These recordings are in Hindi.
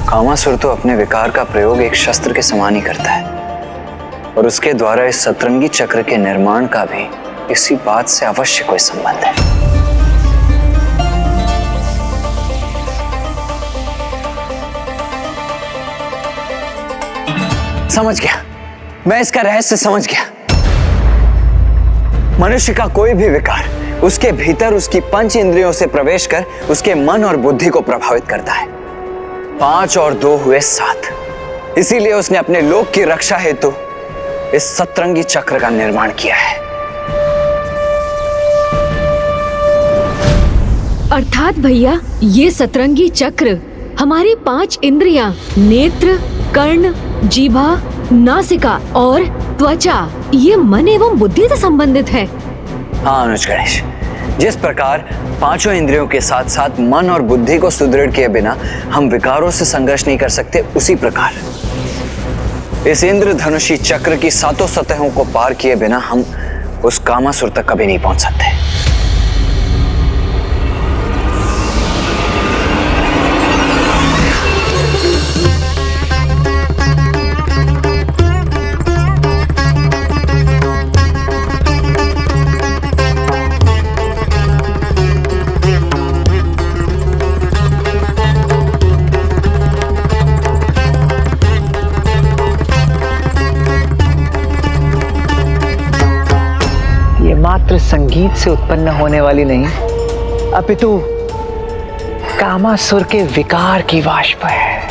कामासुर तो अपने विकार का प्रयोग एक शस्त्र के समान ही करता है और उसके द्वारा इस सतरंगी चक्र के निर्माण का भी इसी बात से अवश्य कोई संबंध है। समझ गया, मैं इसका रहस्य समझ गया। मनुष्य का कोई भी विकार उसके भीतर उसकी पंच इंद्रियों से प्रवेश कर उसके मन और बुद्धि को प्रभावित करता है। 5 और 2 हुए 7। इसीलिए उसने अपने लोक की रक्षा हेतु इस सतरंगी चक्र का निर्माण किया है। अर्थात भैया ये सतरंगी चक्र हमारी 5 इंद्रियां नेत्र, कर्ण, जीभा, नासिका और त्वचा ये मन एवं बुद्धि से संबंधित है। हाँ अनुज गणेश, जिस प्रकार 5 इंद्रियों के साथ साथ मन और बुद्धि को सुदृढ़ किए बिना हम विकारों से संघर्ष नहीं कर सकते, उसी प्रकार इस इंद्रधनुषी चक्र की 7 सतहों को पार किए बिना हम उस कामासुर तक कभी नहीं पहुंच सकते। मात्र संगीत से उत्पन्न होने वाली नहीं, अपितु कामासुर के विकार की वाष्प है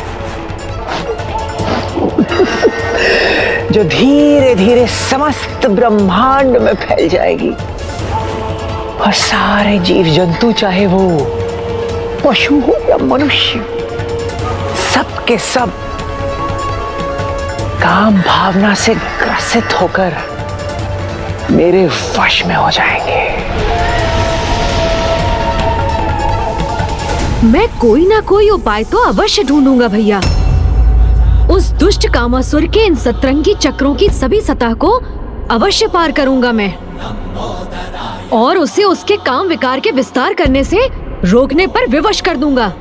जो धीरे धीरे समस्त ब्रह्मांड में फैल जाएगी और सारे जीव जंतु, चाहे वो पशु हो या मनुष्य, सब के सब काम भावना से ग्रसित होकर मेरे वश में हो जाएंगे। मैं कोई ना कोई उपाय तो अवश्य ढूंढूंगा भैया। उस दुष्ट कामासुर के इन सतरंगी चक्रों की सभी सतह को अवश्य पार करूंगा मैं और उसे उसके काम विकार के विस्तार करने से रोकने पर विवश कर दूंगा।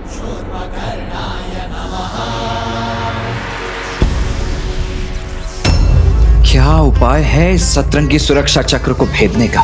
क्या उपाय है इस सतरंगी सुरक्षा चक्र को भेदने का?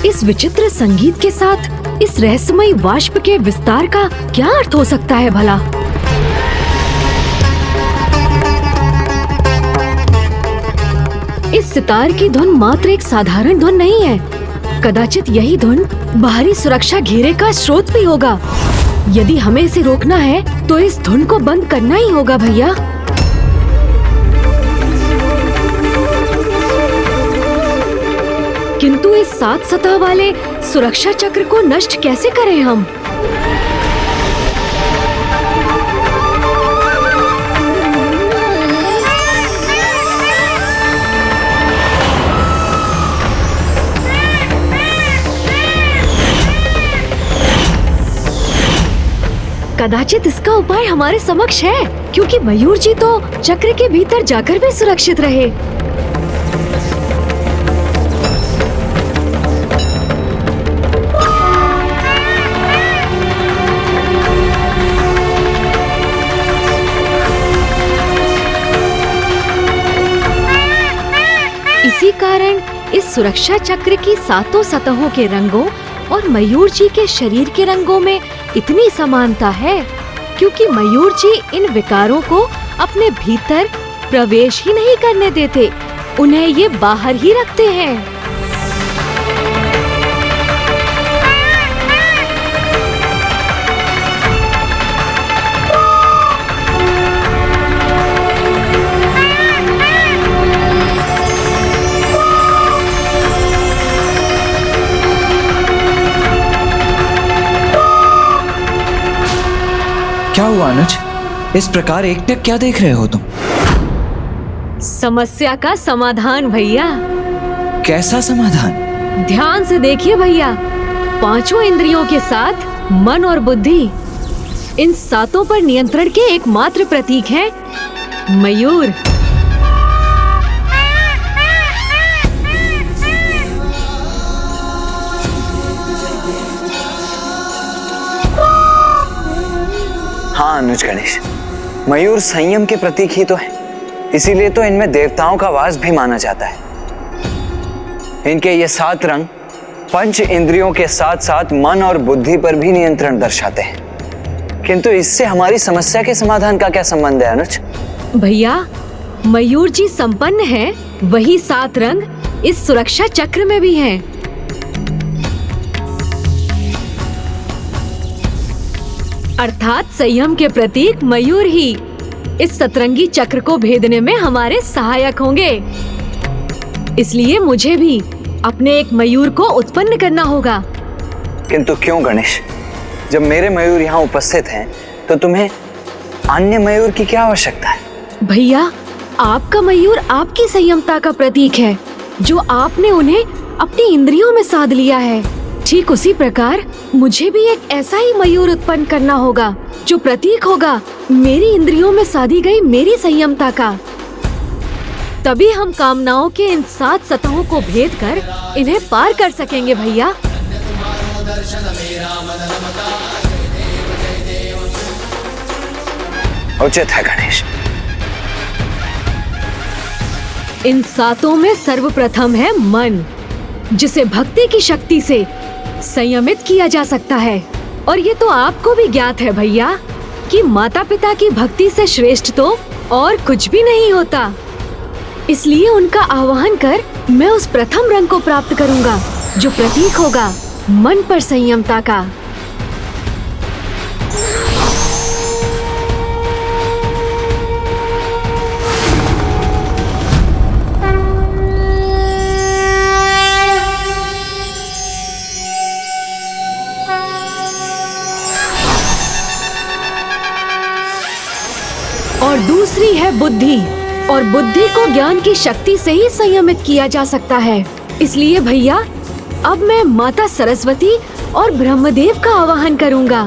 इस विचित्र संगीत के साथ इस रहस्यमयी वाष्प के विस्तार का क्या अर्थ हो सकता है भला? इस सितार की धुन मात्र एक साधारण धुन नहीं है। कदाचित यही धुन बाहरी सुरक्षा घेरे का स्रोत भी होगा। यदि हमें इसे रोकना है तो इस धुन को बंद करना ही होगा भैया। किंतु इस 7 सतह वाले सुरक्षा चक्र को नष्ट कैसे करें हम? कदाचित इसका उपाय हमारे समक्ष है, क्योंकि मयूर जी तो चक्र के भीतर जाकर भी सुरक्षित रहे। इसी कारण इस सुरक्षा चक्र की 7 सतहों के रंगों और मयूर जी के शरीर के रंगों में इतनी समानता है, क्योंकि मयूर जी इन विकारों को अपने भीतर प्रवेश ही नहीं करने देते, उन्हें ये बाहर ही रखते हैं। क्या हुआ अनुज? इस प्रकार एकटक क्या देख रहे हो तुम? समस्या का समाधान भैया। कैसा समाधान? ध्यान से देखिए भैया, 5 इंद्रियों के साथ मन और बुद्धि, इन सातों पर नियंत्रण के एकमात्र प्रतीक हैं मयूर। हाँ अनुज गणेश, मयूर संयम के प्रतीक ही तो है, इसीलिए तो इनमें देवताओं का वास भी माना जाता है। इनके ये 7 रंग पंच इंद्रियों के साथ साथ मन और बुद्धि पर भी नियंत्रण दर्शाते हैं। किंतु इससे हमारी समस्या के समाधान का क्या संबंध है अनुज? भैया, मयूर जी संपन्न हैं, वही 7 रंग इस सुरक्षा चक्र में भी हैं। अर्थात संयम के प्रतीक मयूर ही इस सतरंगी चक्र को भेदने में हमारे सहायक होंगे। इसलिए मुझे भी अपने एक मयूर को उत्पन्न करना होगा। किंतु क्यों गणेश? जब मेरे मयूर यहाँ उपस्थित हैं, तो तुम्हें अन्य मयूर की क्या आवश्यकता है? भैया, आपका मयूर आपकी संयमता का प्रतीक है, जो आपने उन्हें अपनी इंद्रियों में साध लिया है। ठीक उसी प्रकार मुझे भी एक ऐसा ही मयूर उत्पन्न करना होगा, जो प्रतीक होगा मेरी इंद्रियों में साधी गई मेरी संयमता का। तभी हम कामनाओं के इन 7 सतहों को भेद कर इन्हें पार कर सकेंगे भैया। उचित है गणेश। इन 7 में सर्वप्रथम है मन, जिसे भक्ति की शक्ति से संयमित किया जा सकता है। और ये तो आपको भी ज्ञात है भैया कि माता पिता की भक्ति से श्रेष्ठ तो और कुछ भी नहीं होता। इसलिए उनका आवाहन कर मैं उस प्रथम रंग को प्राप्त करूंगा, जो प्रतीक होगा मन पर संयमता का। और दूसरी है बुद्धि, और बुद्धि को ज्ञान की शक्ति से ही संयमित किया जा सकता है। इसलिए भैया, अब मैं माता सरस्वती और ब्रह्मदेव का आवाहन करूंगा,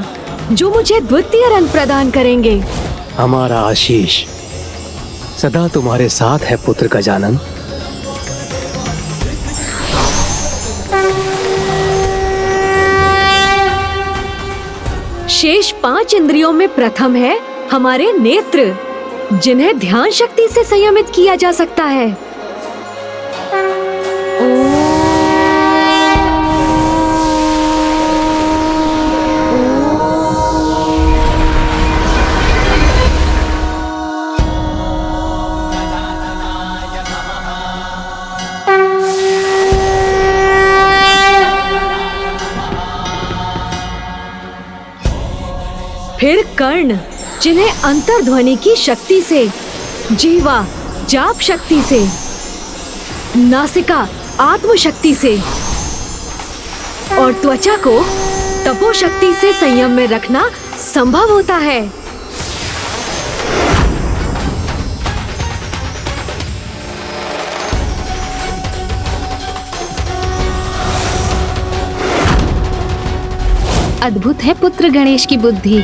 जो मुझे द्वितीय रंग प्रदान करेंगे। हमारा आशीष सदा तुम्हारे साथ है पुत्र गजानन। शेष 5 इंद्रियों में प्रथम है हमारे नेत्र, जिन्हें ध्यान शक्ति से संयमित किया जा सकता है। फिर कर्ण, जिन्हें अंतर्ध्वनि की शक्ति से, जीवा जाप शक्ति से, नासिका आत्म शक्ति से और त्वचा को तपो शक्ति से संयम में रखना संभव होता है। अद्भुत है पुत्र गणेश की बुद्धि।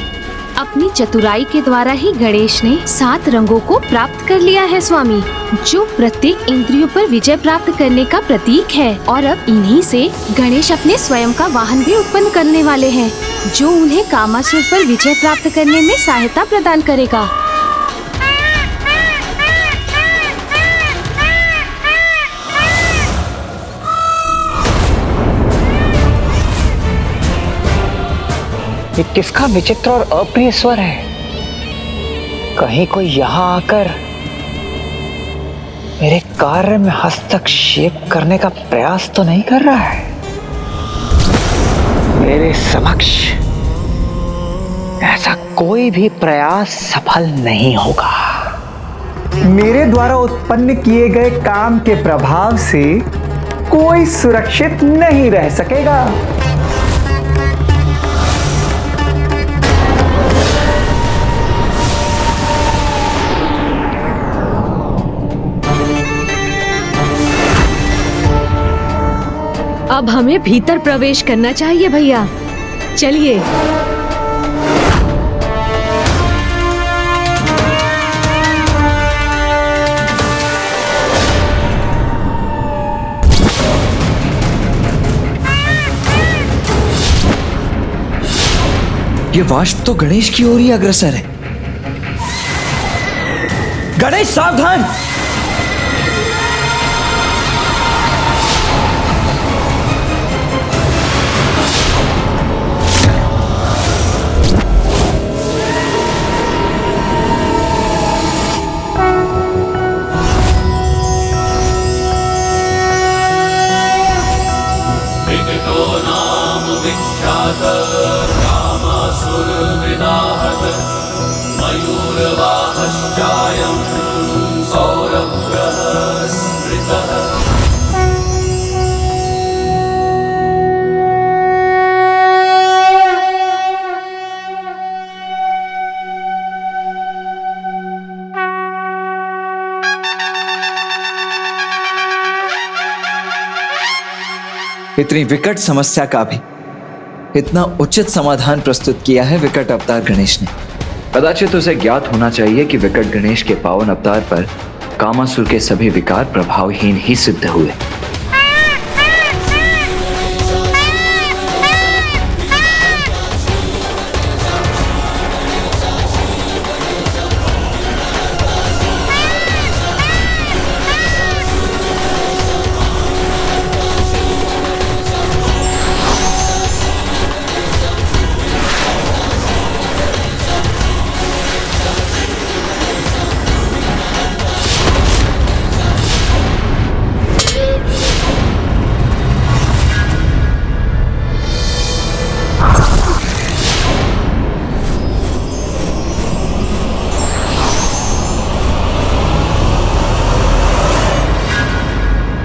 अपनी चतुराई के द्वारा ही गणेश ने 7 रंगों को प्राप्त कर लिया है स्वामी, जो प्रत्येक इंद्रियों पर विजय प्राप्त करने का प्रतीक है। और अब इन्हीं से गणेश अपने स्वयं का वाहन भी उत्पन्न करने वाले हैं, जो उन्हें कामासुर पर विजय प्राप्त करने में सहायता प्रदान करेगा। ये किसका विचित्र और अप्रिय स्वर है? कहीं कोई यहाँ आकर मेरे कार्य में हस्तक्षेप करने का प्रयास तो नहीं कर रहा है? मेरे समक्ष ऐसा कोई भी प्रयास सफल नहीं होगा। मेरे द्वारा उत्पन्न किए गए काम के प्रभाव से कोई सुरक्षित नहीं रह सकेगा। अब हमें भीतर प्रवेश करना चाहिए भैया। चलिए। ये वाष्प तो गणेश की ओर ही अग्रसर है। गणेश सावधान! इतनी विकट समस्या का भी इतना उचित समाधान प्रस्तुत किया है विकट अवतार गणेश ने। कदाचित उसे ज्ञात होना चाहिए कि विकट गणेश के पावन अवतार पर कामासुर के सभी विकार प्रभावहीन ही सिद्ध हुए।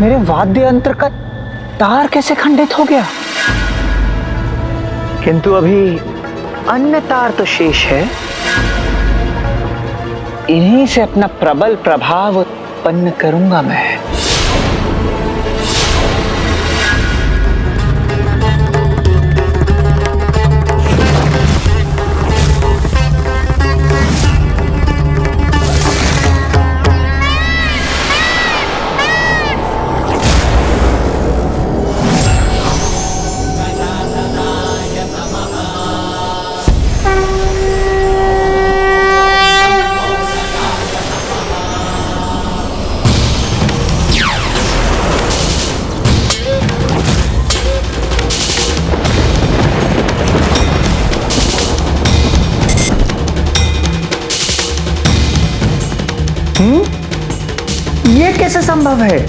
मेरे वाद्य यंत्र का तार कैसे खंडित हो गया? किंतु अभी अन्य तार तो शेष है। इन्हीं से अपना प्रबल प्रभाव उत्पन्न करूंगा मैं। ये कैसे संभव है?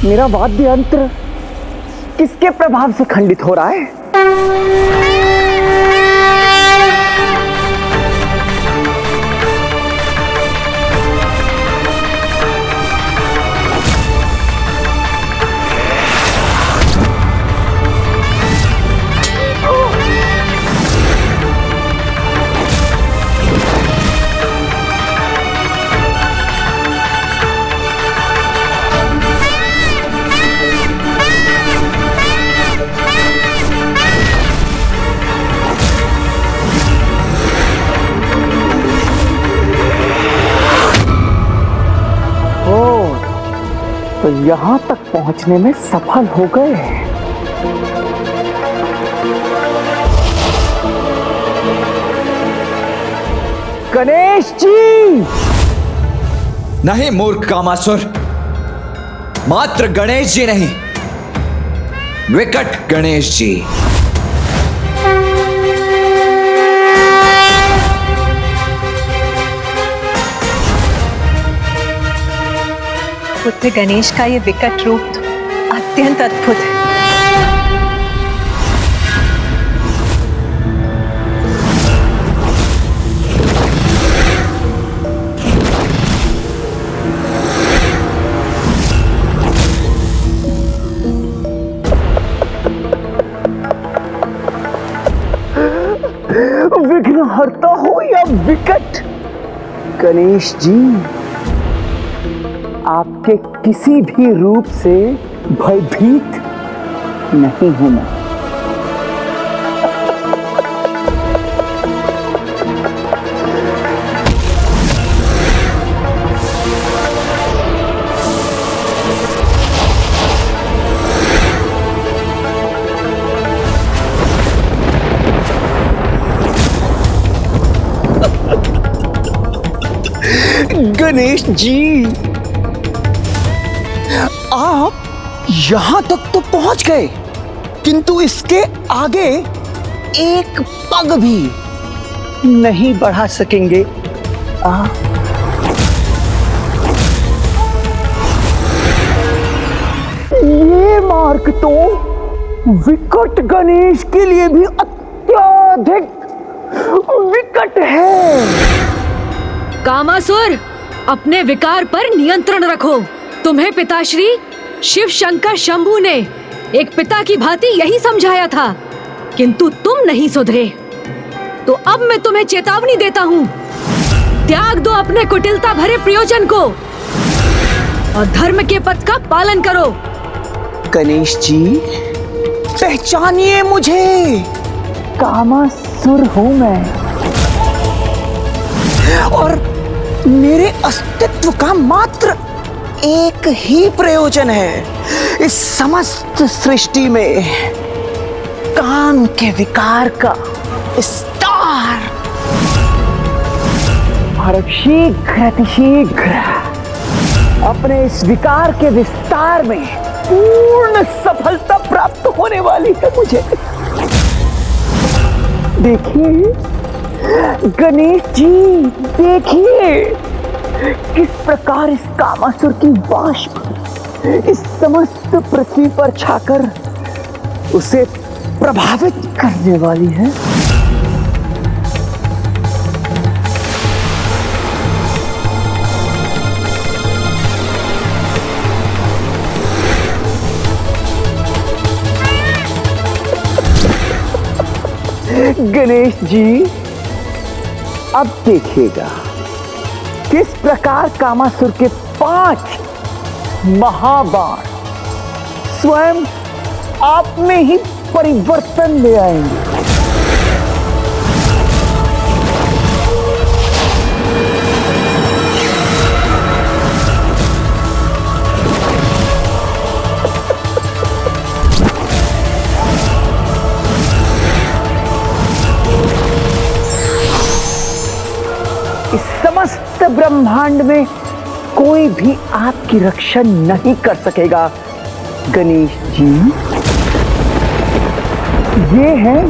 मेरा वाद्य यंत्र किसके प्रभाव से खंडित हो रहा है? तो यहां तक पहुंचने में सफल हो गए। गणेश जी! नहीं मूर्ख कामासुर, मात्र गणेश जी नहीं, विकट गणेश जी। पुत्र गणेश का ये विकट रूप तो अत्यंत अद्भुत है। विघ्नहर्ता हो या विकट गणेश जी, आपके किसी भी रूप से भयभीत नहीं हूं मैं। गणेश जी, आप यहां तक तो पहुंच गए, किंतु इसके आगे एक पग भी नहीं बढ़ा सकेंगे। ये मार्ग तो विकट गणेश के लिए भी अत्यधिक विकट है। कामासुर, अपने विकार पर नियंत्रण रखो। तुम्हें पिताश्री शिव शंकर शंभू ने एक पिता की भांति यही समझाया था, किंतु तुम नहीं सुधरे। तो अब मैं तुम्हें चेतावनी देता हूँ, त्याग दो अपने कुटिलता भरे प्रयोजन को और धर्म के पथ का पालन करो। गणेश जी, पहचानिए मुझे, कामासुर हूं मैं और मेरे अस्तित्व का मात्र एक ही प्रयोजन है इस समस्त सृष्टि में, काम के विकार का विस्तार। और शीघ्र अतिशीघ्र अपने इस विकार के विस्तार में पूर्ण सफलता प्राप्त होने वाली है मुझे। देखिए गणेश जी, देखिए किस प्रकार इस कामासुर की वाष्प इस समस्त पृथ्वी पर छाकर उसे प्रभावित करने वाली है। गणेश जी, अब देखिएगा किस प्रकार कामासुर के 5 महाबाण स्वयं आप में ही परिवर्तन ले आएंगे। इस समस्त ब्रह्मांड में कोई भी आपकी रक्षा नहीं कर सकेगा गणेश जी। ये हैं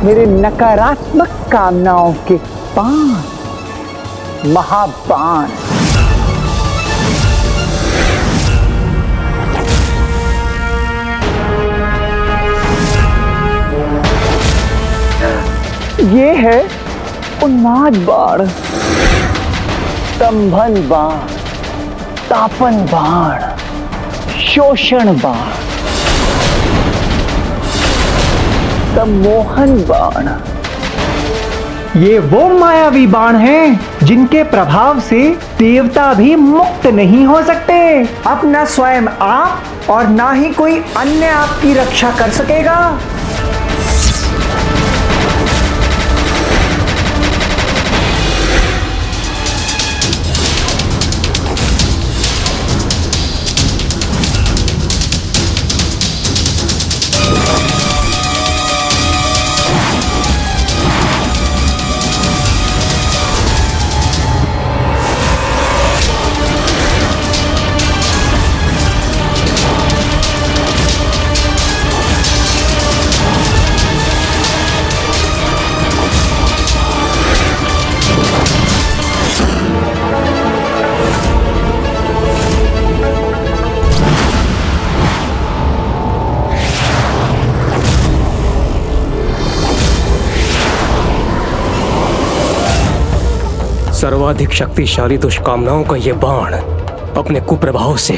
मेरे नकारात्मक कामनाओं के 5 महाबाण। ये है उन्माद बाण, स्तंभन बाण, तापन बाण, शोषण बाण, सम्मोहन बाण। ये वो मायावी बाण हैं जिनके प्रभाव से देवता भी मुक्त नहीं हो सकते। अब न स्वयं आप और ना ही कोई अन्य आपकी रक्षा कर सकेगा। सर्वाधिक शक्तिशाली दुष्कामनाओं का ये बाण अपने कुप्रभाव से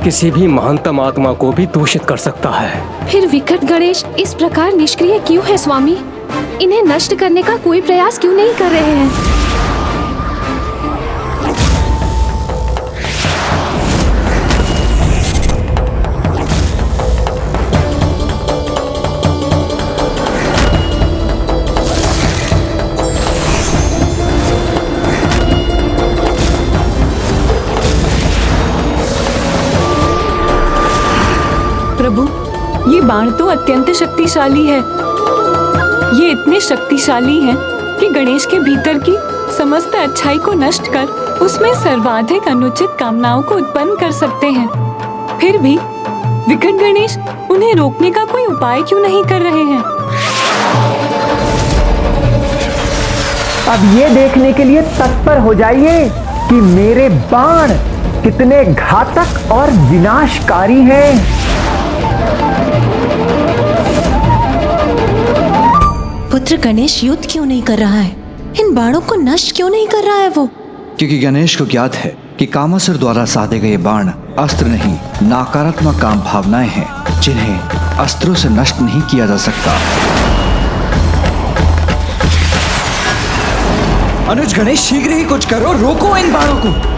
किसी भी महानतम आत्मा को भी दूषित कर सकता है। फिर विकट गणेश इस प्रकार निष्क्रिय क्यों है स्वामी? इन्हें नष्ट करने का कोई प्रयास क्यों नहीं कर रहे हैं? प्रभु, ये बाण तो अत्यंत शक्तिशाली है। ये इतने शक्तिशाली हैं कि गणेश के भीतर की समस्त अच्छाई को नष्ट कर उसमें सर्वाधिक अनुचित कामनाओं को उत्पन्न कर सकते हैं। फिर भी विकट गणेश उन्हें रोकने का कोई उपाय क्यों नहीं कर रहे हैं? अब ये देखने के लिए तत्पर हो जाइए कि मेरे बाण कितने घातक और विनाशकारी हैं। पुत्र गणेश युद्ध क्यों नहीं कर रहा है? इन बाणों को नष्ट क्यों नहीं कर रहा है वो? क्योंकि गणेश को ज्ञात है कि कामासुर द्वारा साधे गए बाण अस्त्र नहीं, नकारात्मक काम भावनाएं हैं जिन्हें अस्त्रों से नष्ट नहीं किया जा सकता। अनुज, गणेश शीघ्र ही कुछ करो, रोको इन बाणों को।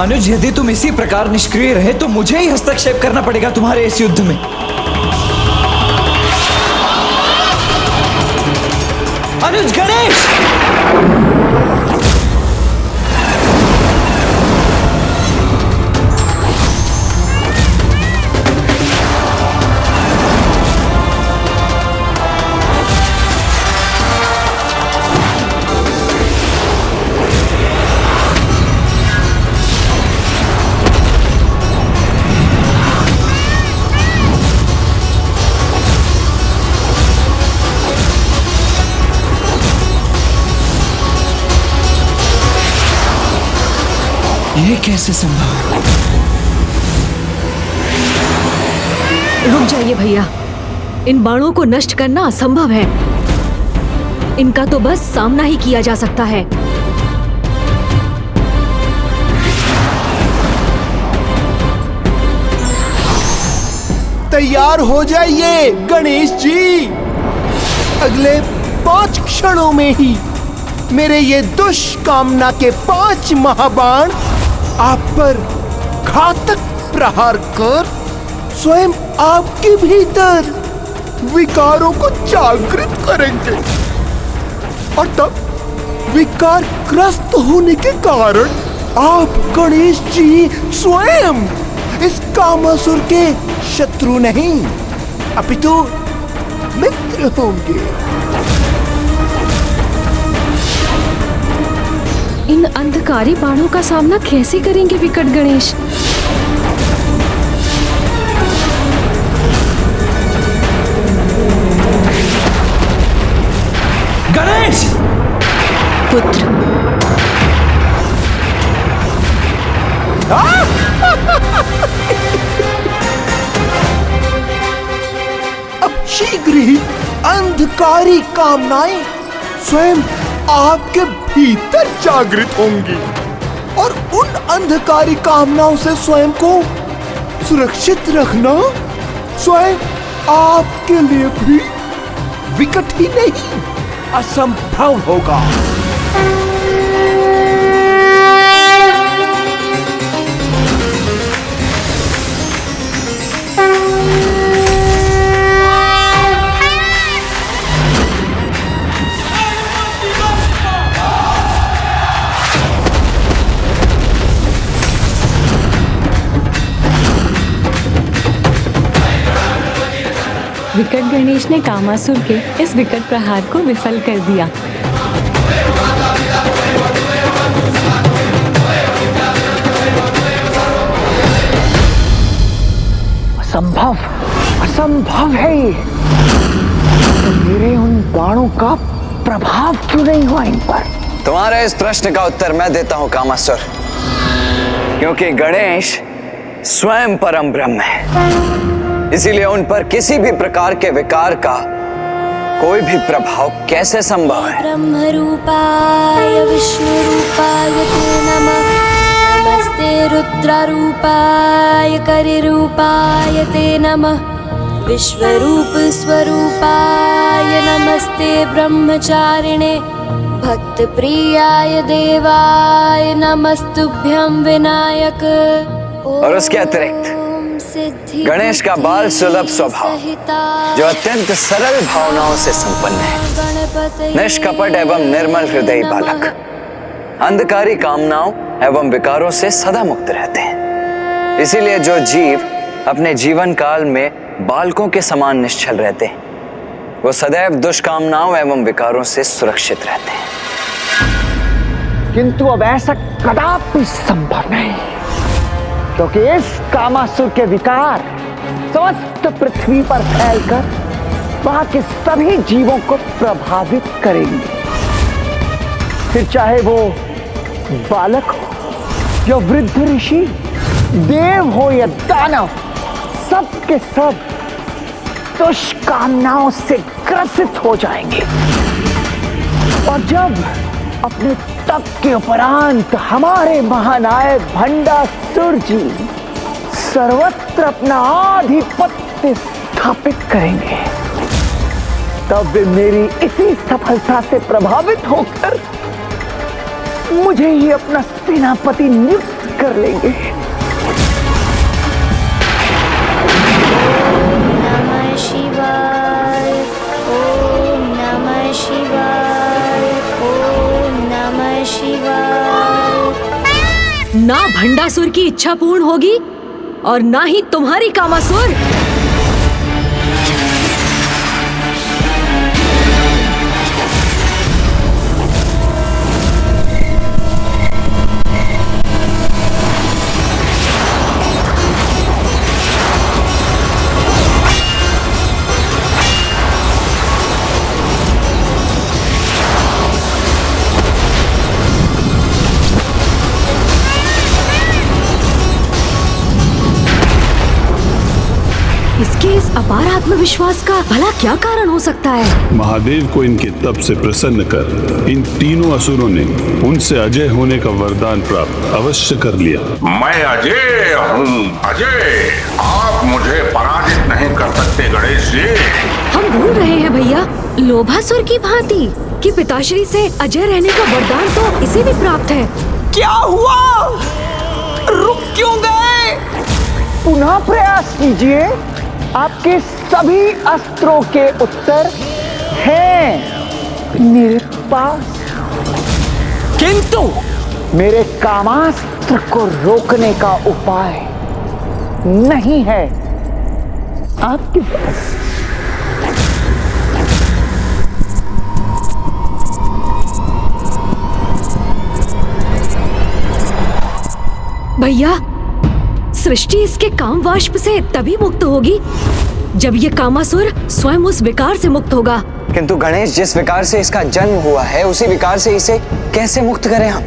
अनुज, यदि तुम इसी प्रकार निष्क्रिय रहे तो मुझे ही हस्तक्षेप करना पड़ेगा तुम्हारे इस युद्ध में। अनुज, गणेश! ये कैसे संभव? रुक जाइए भैया, इन बाणों को नष्ट करना असंभव है। इनका तो बस सामना ही किया जा सकता है। तैयार हो जाइए गणेश जी। अगले 5 क्षणों में ही मेरे ये दुष्कामना के 5 महाबाण आप पर घातक प्रहार कर स्वयं आपके भीतर विकारों को जागृत करेंगे और तब विकारग्रस्त होने के कारण आप गणेश जी स्वयं इस कामासुर के शत्रु नहीं अपितु मित्र होंगे। इन अंधकारी बाणों का सामना कैसे करेंगे विकट गणेश? गणेश! पुत्र, अब शीघ्र ही अंधकारी कामनाएं स्वयं आपके भीतर जागृत होंगी और उन अंधकारी कामनाओं से स्वयं को सुरक्षित रखना स्वयं आपके लिए भी विकट ही नहीं असंभव होगा। विकट गणेश ने कामासुर के इस विकट प्रहार को विफल कर दिया। असंभव, असंभव है ये। तो मेरे उन बाणों का प्रभाव क्यों नहीं हुआ इन पर? तुम्हारे इस प्रश्न का उत्तर मैं देता हूं कामासुर, क्योंकि गणेश स्वयं परम ब्रह्म है। इसीलिए उन पर किसी भी प्रकार के विकार का कोई भी प्रभाव कैसे संभव है? ब्रह्म रूपाय विष्णु रूपाय ते नमः। नमस्ते रुद्र रूपाय करि रूपाय ते नमः। विश्वरूप स्वरूपाय नमस्ते ब्रह्मचारिणे। भक्त प्रियाय देवाय नमस्तुभ्यं विनायक। और उसके अतिरिक्त गणेश का बाल सुलभ स्वभाव, जो अत्यंत सरल भावनाओं से संपन्न है, निष्कपट एवं निर्मल हृदय बालक, अंधकारी कामनाओं एवं विकारों से सदा मुक्त रहते हैं। इसीलिए जो जीव अपने जीवन काल में बालकों के समान निश्चल रहते हैं, वो सदैव दुष्कामनाओं एवं विकारों से सुरक्षित रहते हैं। किंतु अब ऐसा कदापि संभव नहीं, क्योंकि इस कामासुर के विकार समस्त पृथ्वी पर फैलकर वहां के सभी जीवों को प्रभावित करेंगे। फिर चाहे वो बालक हो या वृद्ध ऋषि, देव हो या दानव, सब के सब दुष्कामनाओं से ग्रसित हो जाएंगे। और जब अपने तप के उपरांत हमारे महानायक भंडासुर जी सर्वत्र अपना आधिपत्य स्थापित करेंगे, तब वे मेरी इसी सफलता से प्रभावित होकर मुझे ही अपना सेनापति नियुक्त कर लेंगे। नमः शिवाय, ओम नमः शिवाय, ओम नमः शिवाय। ना भंडासुर की इच्छा पूर्ण होगी और ना ही तुम्हारी कामासुर। इसके इस अपार आत्मविश्वास का भला क्या कारण हो सकता है? महादेव को इनके तप से प्रसन्न कर इन तीनों असुरों ने उनसे अजय होने का वरदान प्राप्त अवश्य कर लिया। मैं अजय हूँ, अजय। आप मुझे पराजित नहीं कर सकते गणेश जी। हम भूल रहे हैं भैया, लोभासुर की भांति कि पिताश्री से अजय रहने का वरदान तो इसे भी प्राप्त है। क्या हुआ? रुक क्यों गए? पुनः प्रयास कीजिए। आपके सभी अस्त्रों के उत्तर हैं मेरे पास, किंतु मेरे कामास्त्र को रोकने का उपाय नहीं है आपके पास। भैया, सृष्टि इसके काम वाष्प से तभी मुक्त होगी जब ये कामासुर स्वयं उस विकार से मुक्त होगा। किंतु गणेश, जिस विकार से इसका जन्म हुआ है, उसी विकार से इसे कैसे मुक्त करें हम?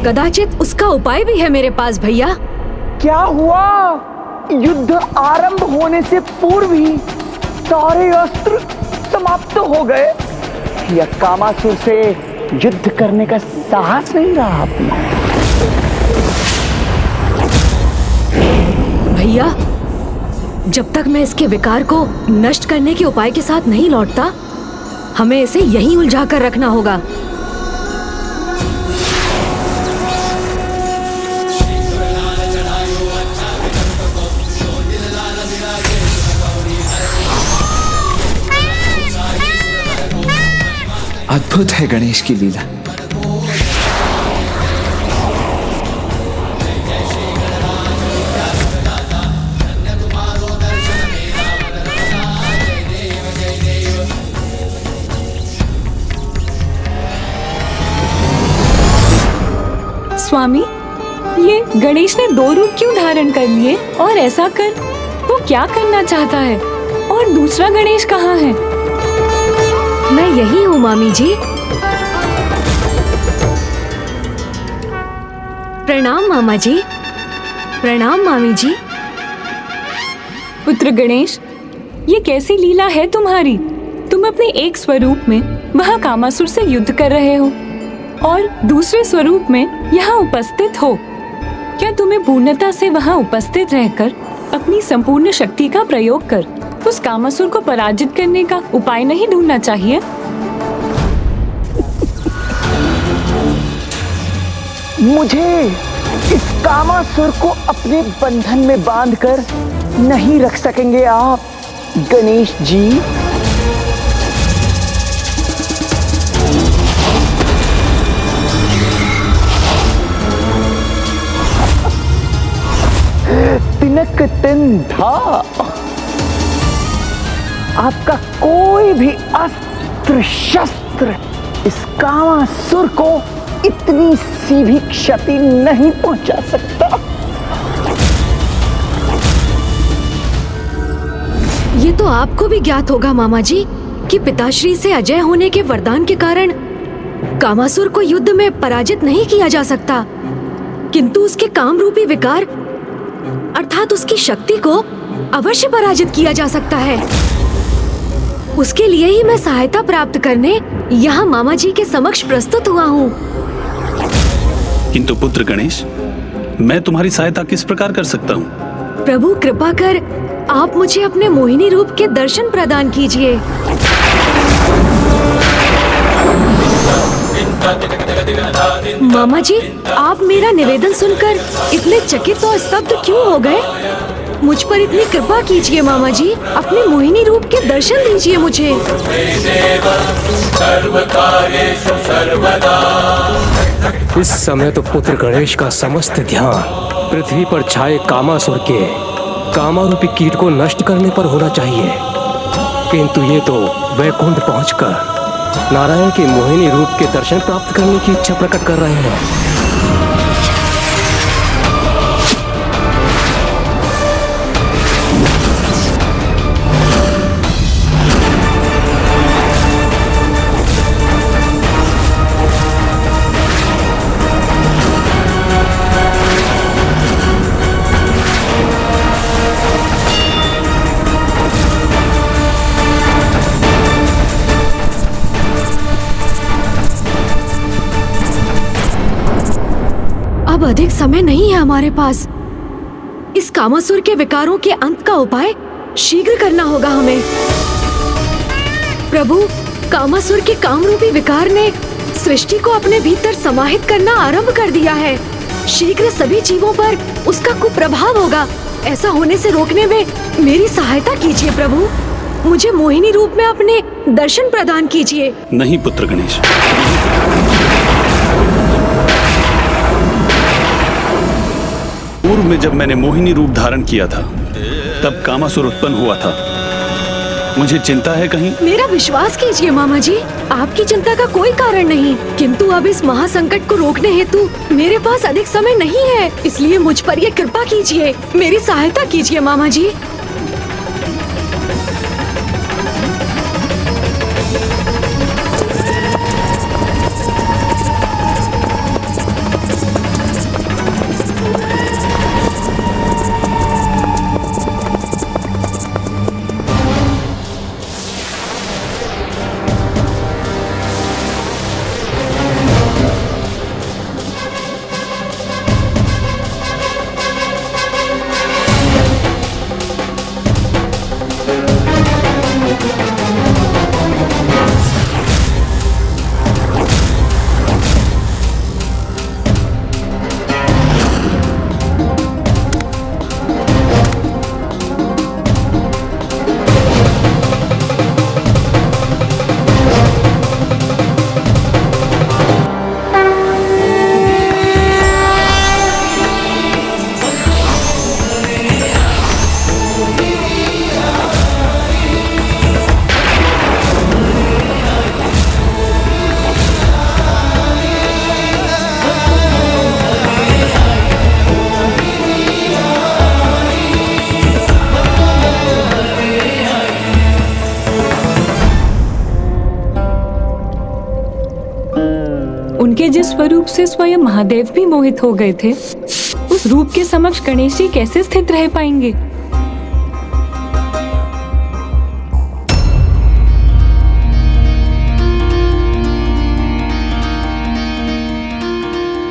कदाचित उसका उपाय भी है मेरे पास भैया। क्या हुआ? युद्ध आरंभ होने से पूर्व ही सारे अस्त्र समाप्त हो गए, या कामासुर से युद्ध करने का साहस नहीं रहा आपने? भैया, जब तक मैं इसके विकार को नष्ट करने के उपाय के साथ नहीं लौटता, हमें इसे यहीं उलझा कर रखना होगा। अद्भुत है गणेश की लीला। स्वामी, ये गणेश ने 2 रूप क्यों धारण कर लिए? और ऐसा कर वो क्या करना चाहता है? और दूसरा गणेश कहाँ है? मैं यही हूँ मामी जी। प्रणाम मामा जी। प्रणाम मामी जी। पुत्र गणेश, ये कैसी लीला है तुम्हारी? तुम अपने एक स्वरूप में वहाँ कामासुर से युद्ध कर रहे हो और दूसरे स्वरूप में यहाँ उपस्थित हो। क्या तुम्हें पूर्णता से वहाँ उपस्थित रहकर अपनी संपूर्ण शक्ति का प्रयोग कर उस कामासुर को पराजित करने का उपाय नहीं ढूंढना चाहिए? मुझे इस कामासुर को अपने बंधन में बांधकर नहीं रख सकेंगे आप, गणेश जी। तिनक तिन धा, आपका कोई भी अस्त्र शस्त्र इस कामासुर को इतनी सी भी क्षति नहीं पहुंचा सकता। ये तो आपको भी ज्ञात होगा मामा जी कि पिताश्री से अजय होने के वरदान के कारण कामासुर को युद्ध में पराजित नहीं किया जा सकता, किंतु उसके काम रूपी विकार अर्थात उसकी शक्ति को अवश्य पराजित किया जा सकता है। उसके लिए ही मैं सहायता प्राप्त करने यहाँ मामा जी के समक्ष प्रस्तुत हुआ हूँ। किंतु पुत्र गणेश, मैं तुम्हारी सहायता किस प्रकार कर सकता हूँ? प्रभु कृपा कर आप मुझे अपने मोहिनी रूप के दर्शन प्रदान कीजिए। मामा जी, आप मेरा निवेदन सुनकर इतने चकित और स्तब्ध क्यों हो गए? मुझ पर इतनी कृपा कीजिए मामा जी, अपने मोहिनी रूप के दर्शन दीजिए मुझे। इस समय तो पुत्र गणेश का समस्त ध्यान पृथ्वी पर छाए कामासुर के कामारूपी कीट को नष्ट करने पर होना चाहिए, किंतु ये तो वैकुंठ पहुंचकर नारायण के मोहिनी रूप के दर्शन प्राप्त करने की इच्छा प्रकट कर रहे हैं। अब अधिक समय नहीं है हमारे पास। इस कामासुर के विकारों के अंत का उपाय शीघ्र करना होगा हमें। प्रभु, कामासुर के कामरूपी विकार ने सृष्टि को अपने भीतर समाहित करना आरंभ कर दिया है। शीघ्र सभी जीवों पर उसका कुप्रभाव होगा। ऐसा होने से रोकने में मेरी सहायता कीजिए प्रभु। मुझे मोहिनी रूप में अपने दर्शन प्रदान कीजिए। नहीं पुत्र गणेश, पूर्व में जब मैंने मोहिनी रूप धारण किया था तब कामासुर उत्पन्न हुआ था। मुझे चिंता है कहीं? मेरा विश्वास कीजिए मामा जी, आपकी चिंता का कोई कारण नहीं, किंतु अब इस महासंकट को रोकने हेतु मेरे पास अधिक समय नहीं है, इसलिए मुझ पर ये कृपा कीजिए, मेरी सहायता कीजिए मामा जी। के जिस स्वरूप से स्वयं महादेव भी मोहित हो गए थे, उस रूप के समक्ष गणेश जी कैसे स्थित रह पाएंगे?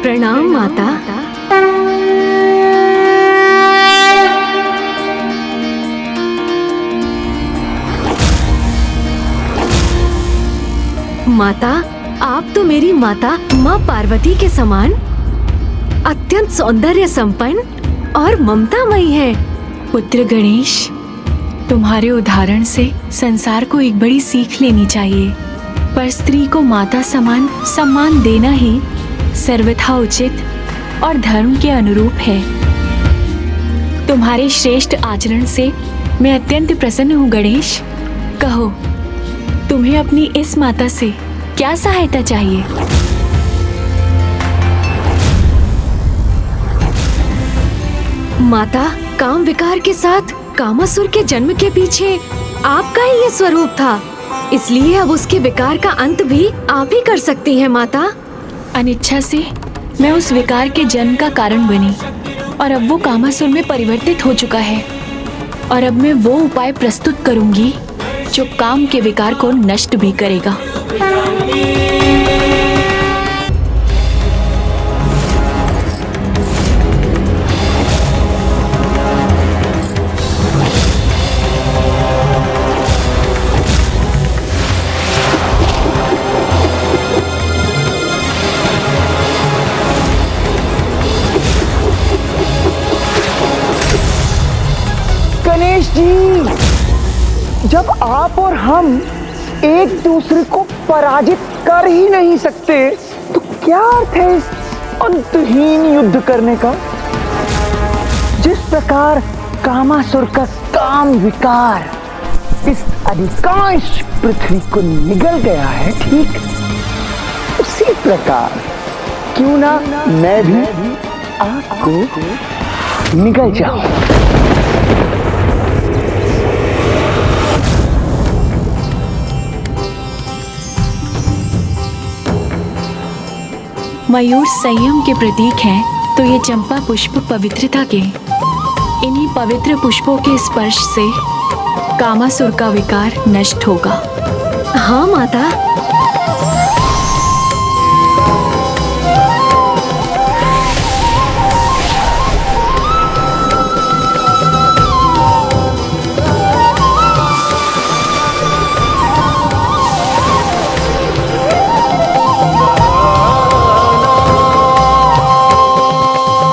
प्रणाम माता। माता, आप तो मेरी माता माँ पार्वती के समान अत्यंत सौंदर्य संपन्न और ममतामयी हैं। पुत्र गणेश, तुम्हारे उदाहरण से संसार को एक बड़ी सीख लेनी चाहिए। पर स्त्री को माता समान सम्मान देना ही सर्वथा उचित और धर्म के अनुरूप है। तुम्हारे श्रेष्ठ आचरण से मैं अत्यंत प्रसन्न हूँ गणेश। कहो, तुम्हें अपनी इस माता से क्या सहायता चाहिए? माता, काम विकार के साथ कामासुर के जन्म के पीछे आपका ही ये स्वरूप था, इसलिए अब उसके विकार का अंत भी आप ही कर सकती हैं माता। अनिच्छा से मैं उस विकार के जन्म का कारण बनी और अब वो कामासुर में परिवर्तित हो चुका है। और अब मैं वो उपाय प्रस्तुत करूंगी जो काम के विकार को नष्ट भी करेगा। गणेश जी, जब आप और हम एक दूसरे को पराजित कर ही नहीं सकते तो क्या अर्थ है इस अंतहीन युद्ध करने का? जिस प्रकार कामासुर का काम विकार इस अधिकांश पृथ्वी को निगल गया है, ठीक उसी प्रकार क्यों ना मैं भी आपको निगल जाऊं। मयूर संयम के प्रतीक हैं, तो ये चंपा पुष्प पवित्रता के। इन्हीं पवित्र पुष्पों के स्पर्श से कामासुर का विकार नष्ट होगा। हाँ माता।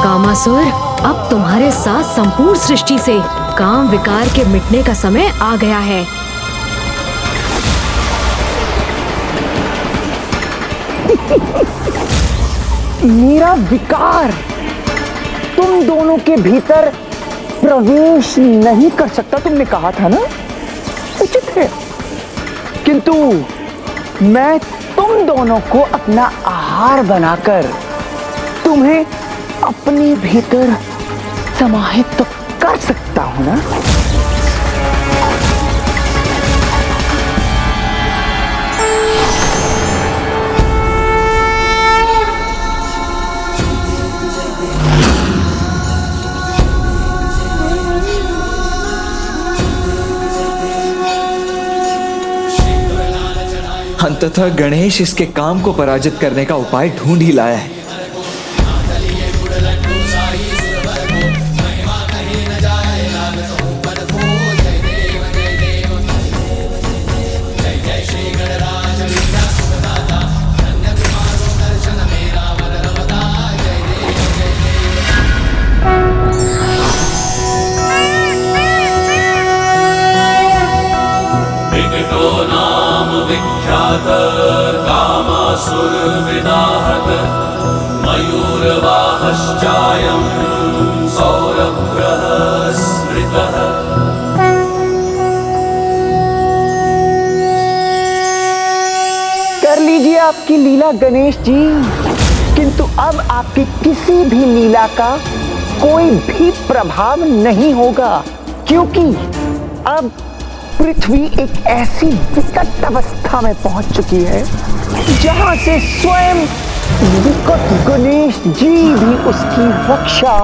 कामासुर, अब तुम्हारे साथ संपूर्ण सृष्टि से काम विकार के मिटने का समय आ गया है। मेरा विकार तुम दोनों के भीतर प्रवेश नहीं कर सकता, तुमने कहा था ना, उचित है। किंतु मैं तुम दोनों को अपना आहार बनाकर तुम्हें अपने भीतर समाहित तो कर सकता हूं ना। अंततः गणेश इसके काम को पराजित करने का उपाय ढूंढ ही लाया है। कामासुरविदाहत मयूरवाहश्चायं सौरभ्यः स्मृतः। कर लीजिए आपकी लीला गणेश जी, किंतु अब आपकी किसी भी लीला का कोई भी प्रभाव नहीं होगा, क्योंकि अब पृथ्वी एक ऐसी विकट अवस्था में पहुंच चुकी है जहां से स्वयं विकट गणेश जी भी उसकी रक्षा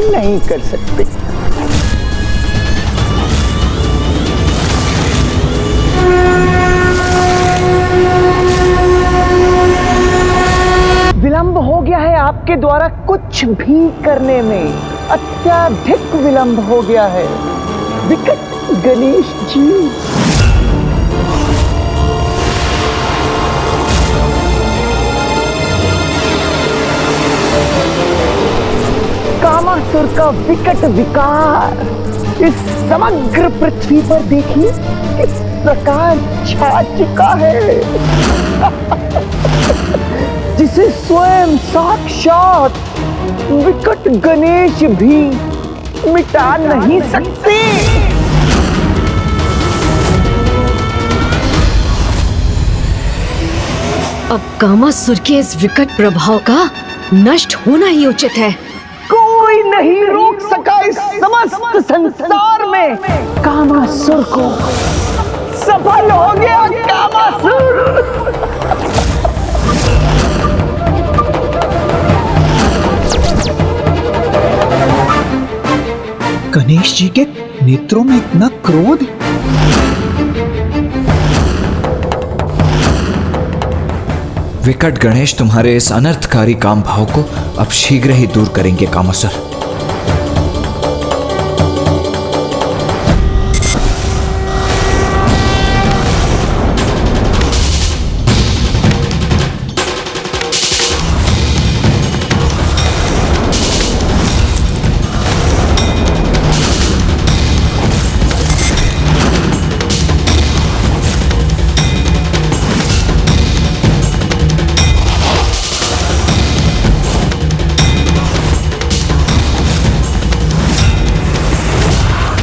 नहीं कर सकते। विलंब हो गया है आपके द्वारा कुछ भी करने में, अत्यधिक विलंब हो गया है विकट गणेश जी। कामासुर का विकट विकार इस समग्र पृथ्वी पर देखिए किस प्रकार छा चुका है जिसे स्वयं साक्षात विकट गणेश भी मिटा नहीं सकते। अब कामासुर के इस विकट प्रभाव का नष्ट होना ही उचित है। कोई नहीं रोक सका इस समस्त संसार में कामासुर को। सफल हो गया कामासुर। गणेश जी के नेत्रों में इतना क्रोध। विकट गणेश तुम्हारे इस अनर्थकारी काम भाव को अब शीघ्र ही दूर करेंगे कामासुर।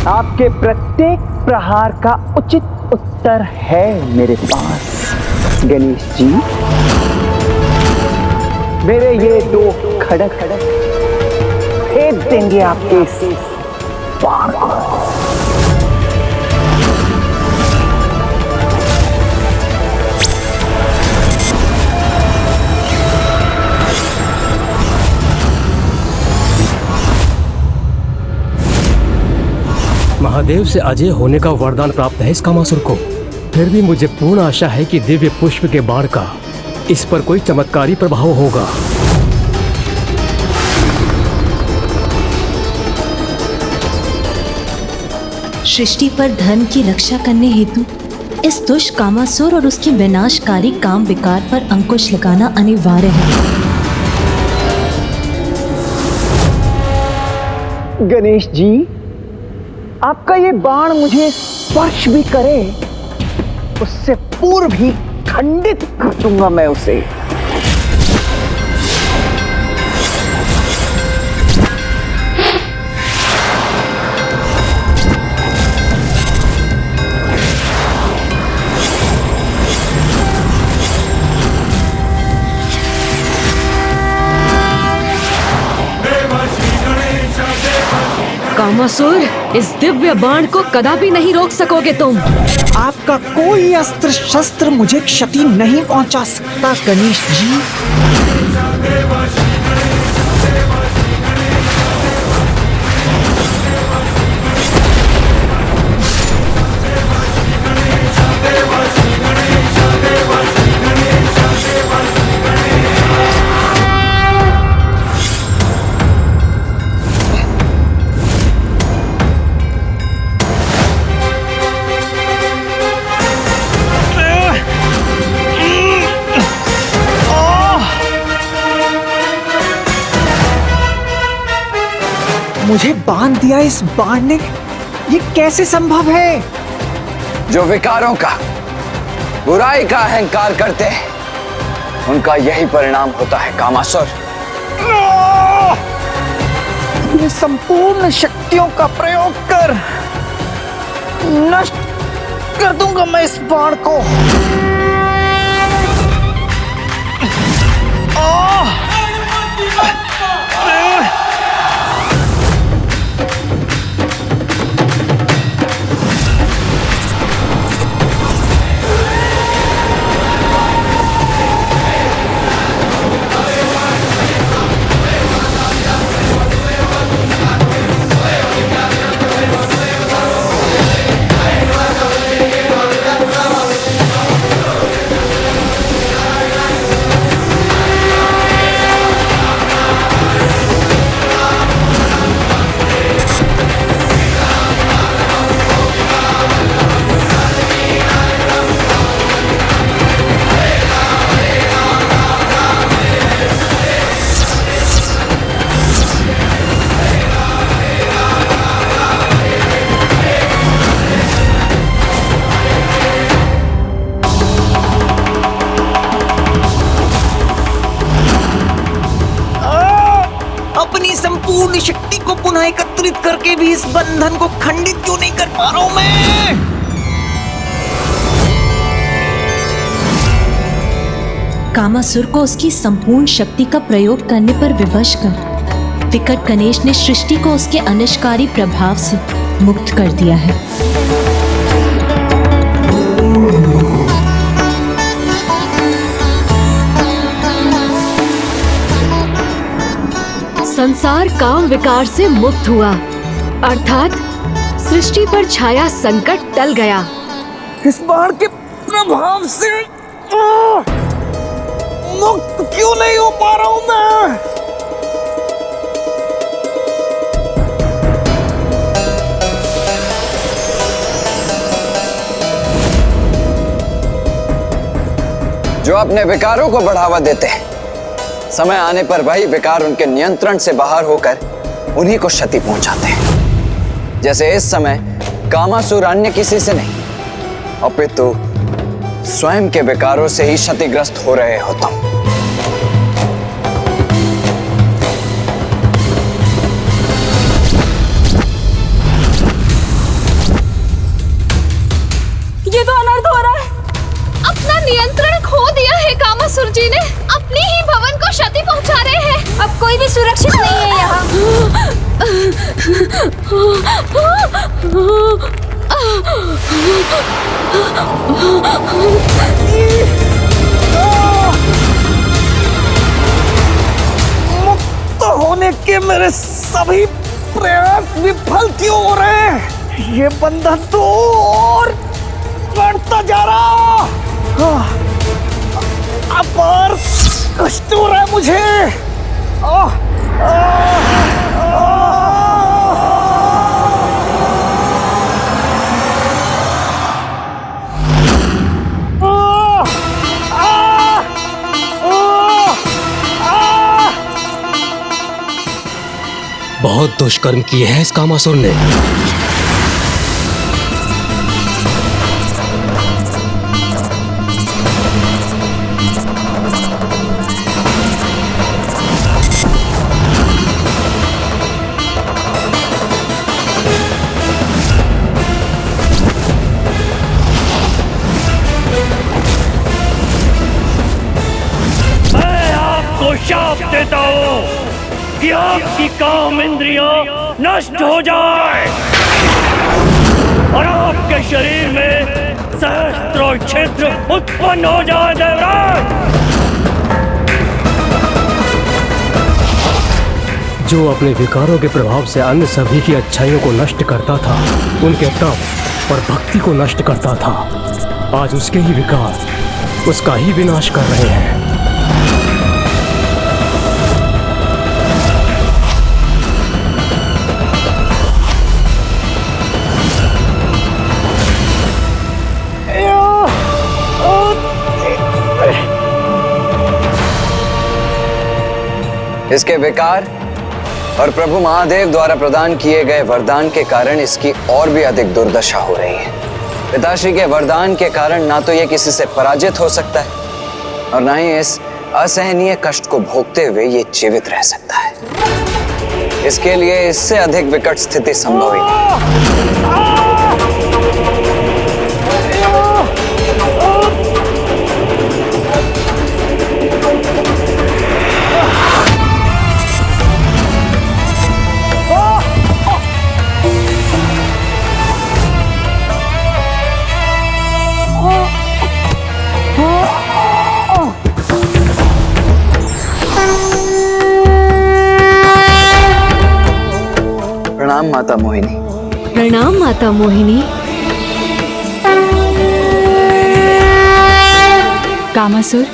आपके प्रत्येक प्रहार का उचित उत्तर है मेरे पास गणेश जी। मेरे ये दो खड़क फेंक देंगे आपके इस बाण को। महादेव से अजय होने का वरदान प्राप्त है इस कामासुर को। फिर भी मुझे पूर्ण आशा है कि दिव्य पुष्प के बाण का इस पर कोई चमत्कारी प्रभाव होगा। सृष्टि पर धर्म की रक्षा करने हेतु इस दुष्ट कामासुर और उसके विनाशकारी काम विकार पर अंकुश लगाना अनिवार्य है। गणेश जी, आपका ये बाण मुझे स्पर्श भी करे उससे पूर्व ही खंडित कर दूंगा मैं उसे। कामासुर, इस दिव्य बाण को कदापि नहीं रोक सकोगे तुम। आपका कोई अस्त्र शस्त्र मुझे क्षति नहीं पहुंचा सकता गणेश जी। मुझे बांध दिया इस बाण ने, ये कैसे संभव है? जो विकारों का, बुराई का अहंकार करते हैं, उनका यही परिणाम होता है कामासुर। अपनी संपूर्ण शक्तियों का प्रयोग कर नष्ट कर दूंगा मैं इस बाण को। शक्तियां एकत्रित करके भी इस बंधन को खंडित क्यों नहीं कर पा रहा हूं मैं? कामासुर को उसकी संपूर्ण शक्ति का प्रयोग करने पर विवश कर विकट गणेश ने सृष्टि को उसके अनिष्कारी प्रभाव से मुक्त कर दिया है। संसार काम विकार से मुक्त हुआ, अर्थात सृष्टि पर छाया संकट टल गया। इस बाण के प्रभाव से मुक्त क्यों नहीं हो पा रहा हूं मैं? जो अपने विकारों को बढ़ावा देते हैं, समय आने पर वही विकार उनके नियंत्रण से बाहर होकर उन्हीं को क्षति पहुंचाते हैं। जैसे इस समय कामासुर अन्य किसी से नहीं, अपितु स्वयं के विकारों से ही क्षतिग्रस्त हो रहे हो तुम। ये तो अनर्थ हो रहा है। अपना नियंत्रण खो दिया है कामासुर जी ने, अपने ही भवन को क्षति पहुंचा रहे हैं। अब कोई भी सुरक्षित नहीं है यहाँ। मुक्त होने के मेरे सभी प्रयास विफल क्यों हो रहे हैं? ये बंधन तो और बढ़ता जा रहा। अपार कष्ट हो रहा है मुझे। बहुत दुष्कर्म किए हैं इस कामासुर ने। मैं आपको शाप देता हूँ कि आपकी काम इंद्रियां नष्ट हो जाए और आपके शरीर में सहस्त्रों छिद्र उत्पन्न हो जाए। देवराज, जो अपने विकारों के प्रभाव से अन्य सभी की अच्छाइयों को नष्ट करता था, उनके तप और भक्ति को नष्ट करता था, आज उसके ही विकार उसका ही विनाश कर रहे हैं। इसके विकार और प्रभु महादेव द्वारा प्रदान किए गए वरदान के कारण इसकी और भी अधिक दुर्दशा हो रही है। पिताश्री के वरदान के कारण ना तो ये किसी से पराजित हो सकता है और ना ही इस असहनीय कष्ट को भोगते हुए ये जीवित रह सकता है। इसके लिए इससे अधिक विकट स्थिति संभव ही नहीं। प्रणाम माता मोहिनी। प्रणाम माता मोहिनी। कामासुर,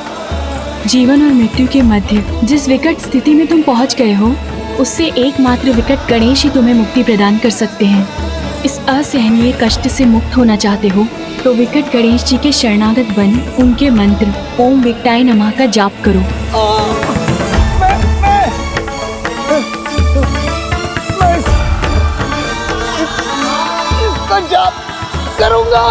जीवन और मृत्यु के मध्य जिस विकट स्थिति में तुम पहुंच गए हो, उससे एकमात्र विकट गणेश ही तुम्हें मुक्ति प्रदान कर सकते हैं। इस असहनीय कष्ट से मुक्त होना चाहते हो तो विकट गणेश जी के शरणागत बन उनके मंत्र ओम विकटाय नमः का जाप करो। इसका जाप करूंगा।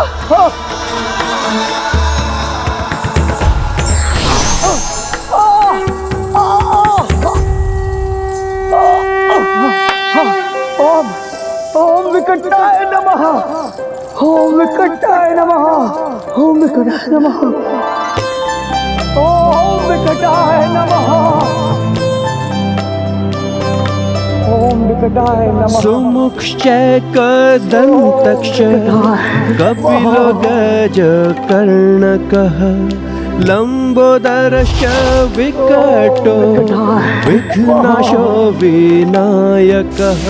कामासुराय नमः। ओम विकटाय नमः। ओम विकटाय नमः। सुमुक्षैकदन्तक्ष कपिलो गजकर्णकः लंबोदरश्च विकटो विघ्नाशो विनायकः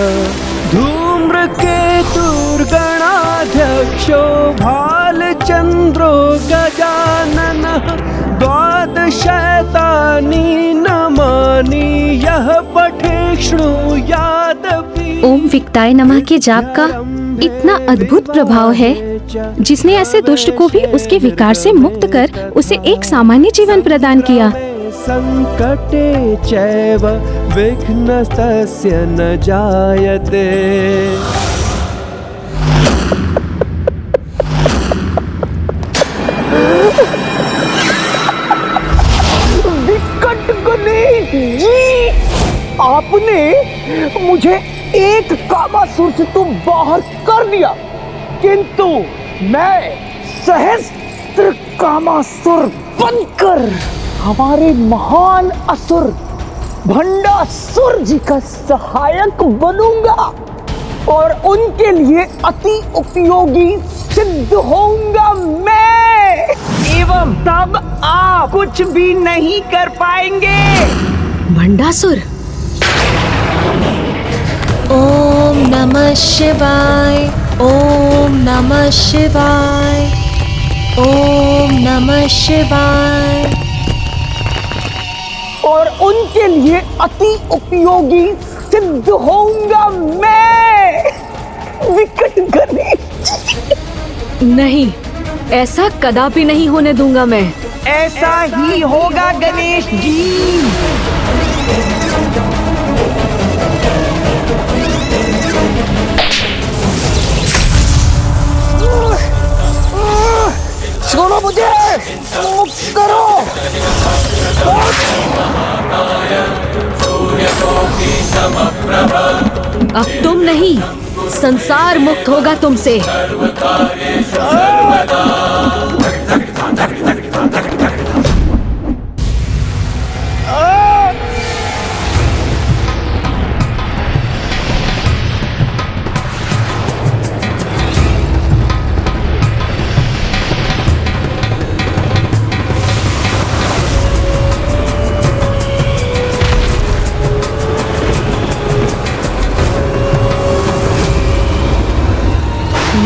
धूम्रकेतुर्गणाध्यक्षो भालचन्द्रो गजाननः द्वादशैतानि नामानि यः पठे शृणुयादपि। ओम विकटाय नमः के जाप का इतना अद्भुत प्रभाव है जिसने ऐसे दुष्ट को भी उसके विकार से मुक्त कर उसे एक सामान्य जीवन प्रदान किया। संकटे चैव विघ्नस्तस्य न जायते। विकट गणेश जी, आपने मुझे एक कामासुर से तो बाहर कर दिया, किंतु मैं सहस्त्र कामासुर बनकर हमारे महान असुर भंडासुर जी का सहायक बनूंगा और उनके लिए अति उपयोगी सिद्ध होऊंगा मैं, एवं तब आप कुछ भी नहीं कर पाएंगे। भंडासुर। ओम नमः शिवाय। ओम नमः शिवाय। ओम नमः शिवाय। और उनके लिए अति उपयोगी सिद्ध होऊंगा मैं, विकट गणेश। नहीं, ऐसा कदापि नहीं होने दूंगा मैं। ऐसा ही होगा गणेश जी। छोड़ो मुझे, मुक्त करो। अब तुम नहीं, संसार मुक्त होगा तुमसे।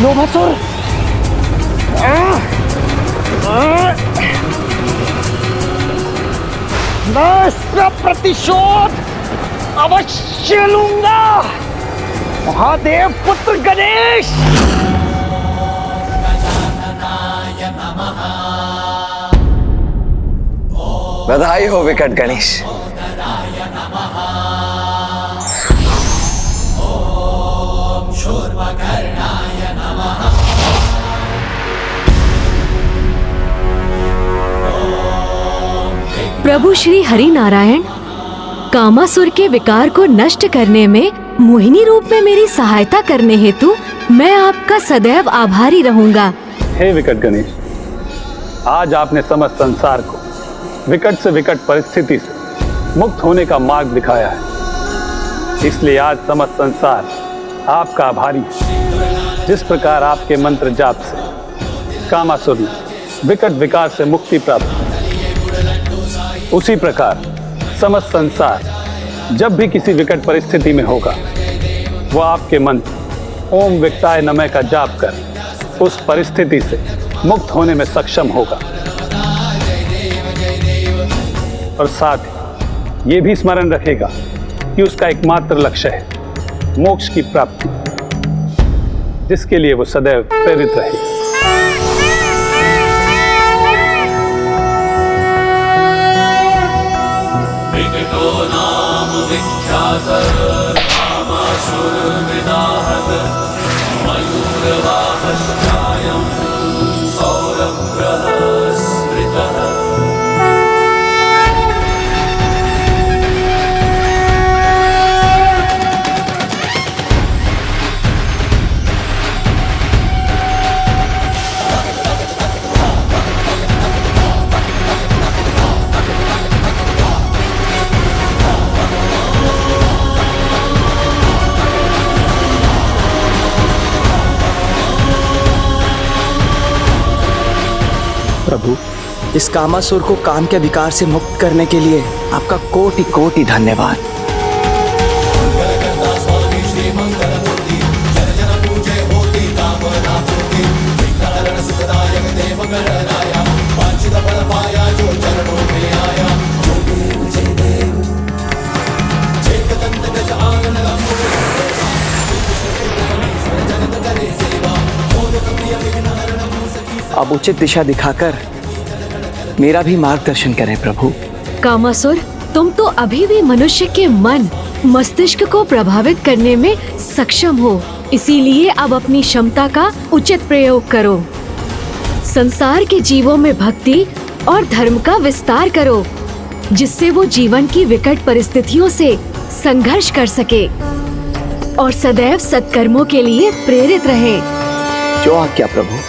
लोभासुर, मैं इसका प्रतिशोध अवश्य लूंगा। महादेव पुत्र गणेश। बधाई हो विकट गणेश। प्रभु श्री हरि नारायण, कामासुर के विकार को नष्ट करने में मोहिनी रूप में मेरी सहायता करने हेतु मैं आपका सदैव आभारी रहूंगा। हे विकट गणेश, आज आपने समस्त संसार को विकट से विकट परिस्थिति से मुक्त होने का मार्ग दिखाया है, इसलिए आज समस्त संसार आपका आभारी है। जिस प्रकार आपके मंत्र जाप से कामासुर ने विकट विकार से मुक्ति प्राप्त की, उसी प्रकार समस्त संसार जब भी किसी विकट परिस्थिति में होगा, वो आपके मंत्र ओम विकटाय नमः का जाप कर उस परिस्थिति से मुक्त होने में सक्षम होगा। और साथ ही ये भी स्मरण रखेगा कि उसका एकमात्र लक्ष्य है मोक्ष की प्राप्ति, जिसके लिए वो सदैव प्रेरित रहे। विकटो नाम विख्यात कामासुर विनाहत मयूरवाहश्चायं सौरभ्रः स्मृतः। प्रभु। इस कामासुर को काम के विकार से मुक्त करने के लिए आपका कोटि कोटि धन्यवाद। अब उचित दिशा दिखाकर मेरा भी मार्गदर्शन करें प्रभु। कामासुर, तुम तो अभी भी मनुष्य के मन मस्तिष्क को प्रभावित करने में सक्षम हो, इसीलिए अब अपनी क्षमता का उचित प्रयोग करो। संसार के जीवों में भक्ति और धर्म का विस्तार करो, जिससे वो जीवन की विकट परिस्थितियों से संघर्ष कर सके और सदैव सत्कर्मों के लिए प्रेरित रहे। जो आज्ञा प्रभु।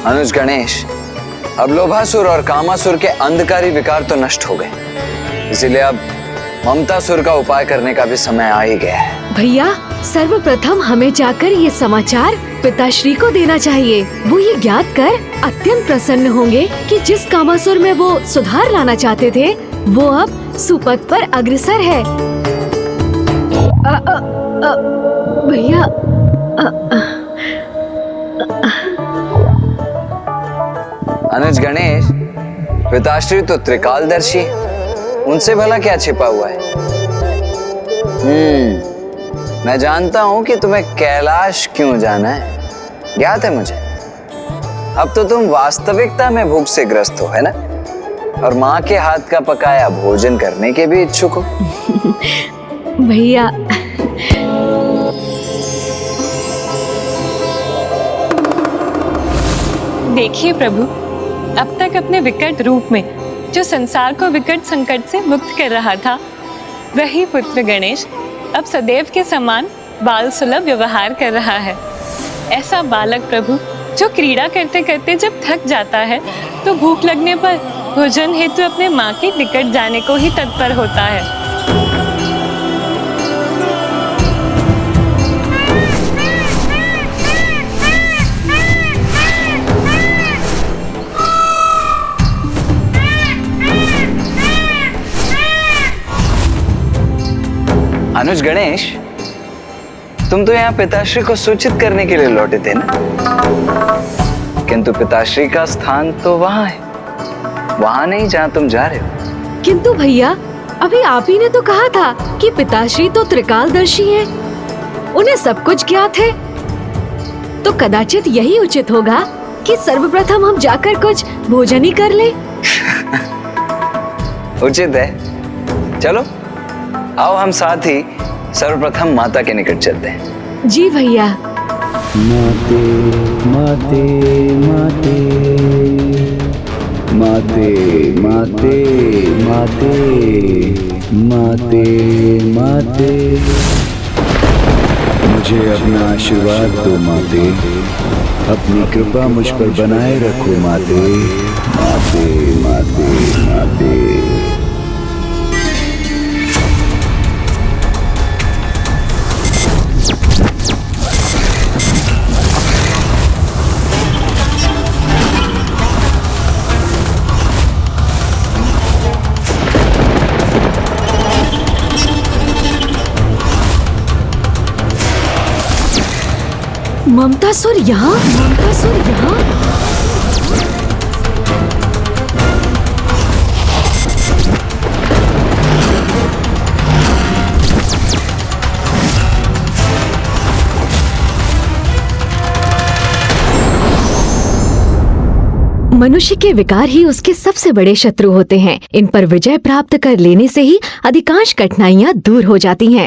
अनुज गणेश, अब लोभासुर और कामासुर के अंधकारी विकार तो नष्ट हो गए, इसीलिए अब ममतासुर का उपाय करने का भी समय आ ही गया है। भैया, सर्वप्रथम हमें जाकर ये समाचार पिताश्री को देना चाहिए। वो ये ज्ञात कर अत्यंत प्रसन्न होंगे कि जिस कामासुर में वो सुधार लाना चाहते थे, वो अब सुपथ पर अग्रसर है। भैया, अनुज गणेश, पिताश्री तो त्रिकालदर्शी, उनसे भला क्या छिपा हुआ है? मैं जानता हूं कि तुम्हें कैलाश क्यों जाना है, ज्ञात है मुझे। अब तो तुम वास्तविकता में भूख से ग्रस्त हो, है ना? और माँ के हाथ का पकाया भोजन करने के भी इच्छुक हो। भैया, देखिए प्रभु, अब तक अपने विकट रूप में जो संसार को विकट संकट से मुक्त कर रहा था, वही पुत्र गणेश अब सदैव के समान बाल सुलभ व्यवहार कर रहा है। ऐसा बालक प्रभु जो क्रीड़ा करते करते जब थक जाता है तो भूख लगने पर भोजन हेतु अपने माँ के निकट जाने को ही तत्पर होता है। अनुज गणेश, तुम तो यहाँ पिताश्री को सूचित करने के लिए लौटे थे ना? किंतु पिताश्री का स्थान तो वहाँ है, वहाँ नहीं जहाँ तुम जा रहे हो। किंतु भैया, अभी आप ही ने तो कहा था कि पिताश्री तो त्रिकालदर्शी हैं, उन्हें सब कुछ ज्ञात है। तो कदाचित यही उचित होगा कि सर्वप्रथम हम जाकर कुछ भोजन ही कर लें। उचित है, चलो आओ हम साथ ही सर्वप्रथम माता के निकट चलते हैं। जी भैया। माते माते माते माते माते माते माते माते, मुझे अपना आशीर्वाद दो माते, अपनी कृपा मुझ पर बनाए रखो माते। माते माते माते। ममतासुर यहाँ? ममतासुर यहाँ? मनुष्य के विकार ही उसके सबसे बड़े शत्रु होते हैं। इन पर विजय प्राप्त कर लेने से ही अधिकांश कठिनाइयाँ दूर हो जाती हैं।